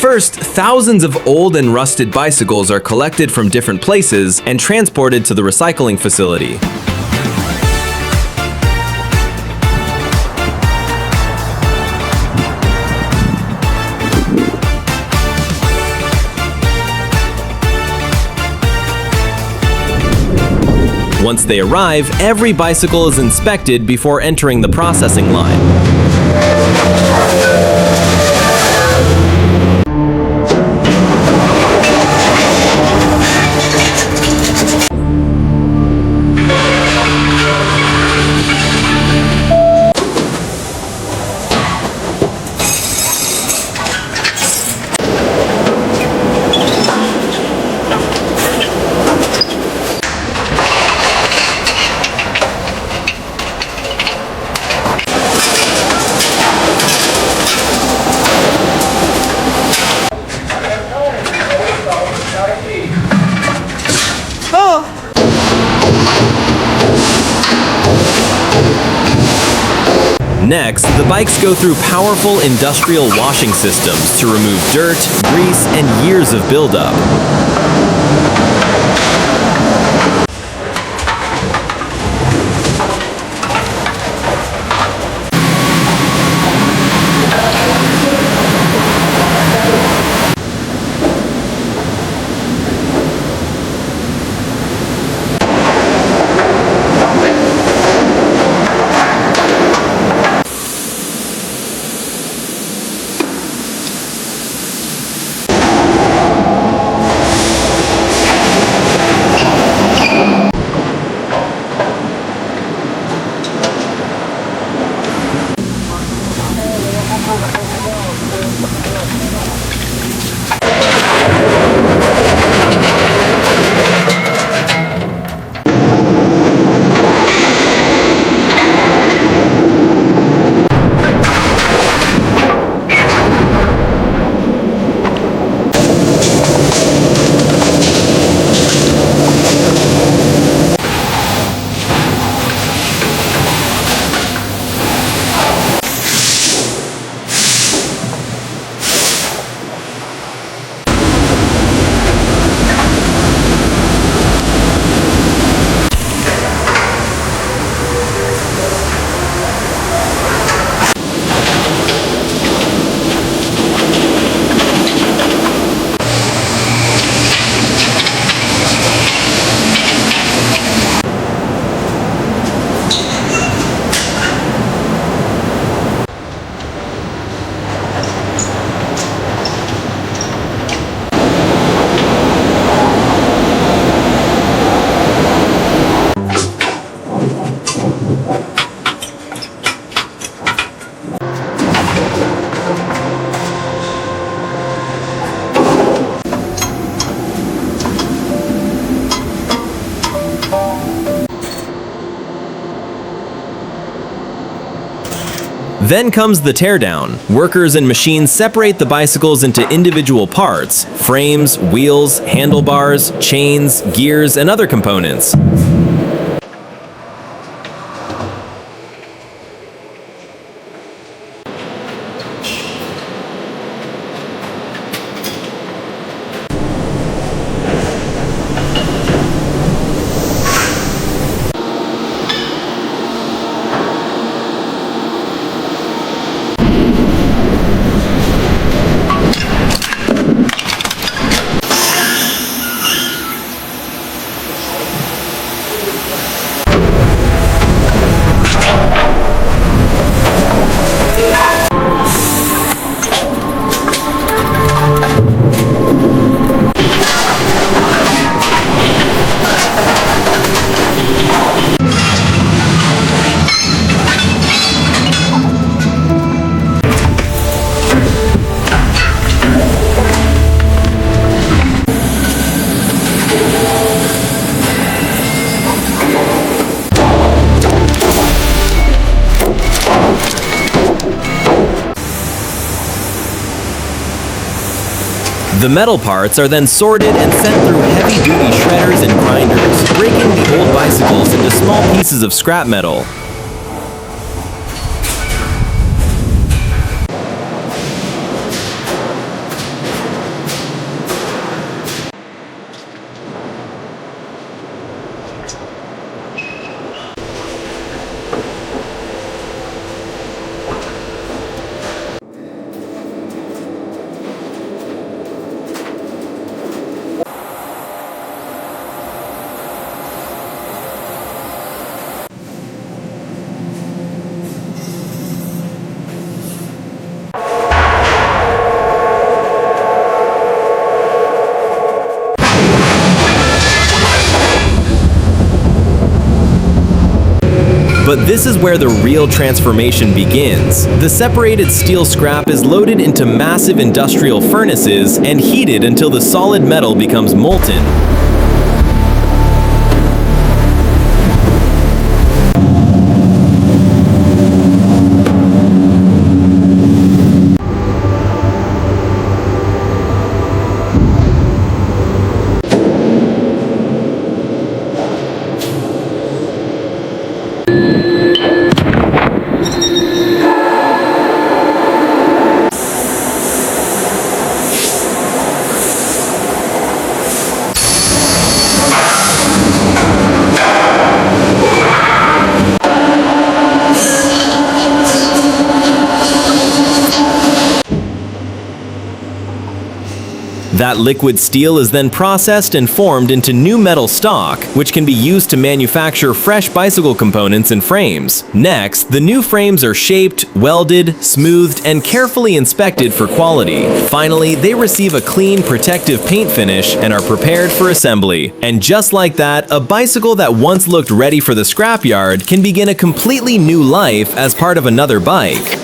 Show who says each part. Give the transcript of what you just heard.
Speaker 1: First, thousands of old and rusted bicycles are collected from different places and transported to the recycling facility. Once they arrive, every bicycle is inspected before entering the processing line. Next, the bikes go through powerful industrial washing systems to remove dirt, grease, and years of buildup. Then comes the teardown. Workers and machines separate the bicycles into individual parts: frames, wheels, handlebars, chains, gears, and other components. The metal parts are then sorted and sent through heavy-duty shredders and grinders, breaking the old bicycles into small pieces of scrap metal. But this is where the real transformation begins. The separated steel scrap is loaded into massive industrial furnaces and heated until the solid metal becomes molten. That liquid steel is then processed and formed into new metal stock, which can be used to manufacture fresh bicycle components and frames. Next, the new frames are shaped, welded, smoothed, and carefully inspected for quality. Finally, they receive a clean, protective paint finish and are prepared for assembly. And just like that, a bicycle that once looked ready for the scrapyard can begin a completely new life as part of another bike.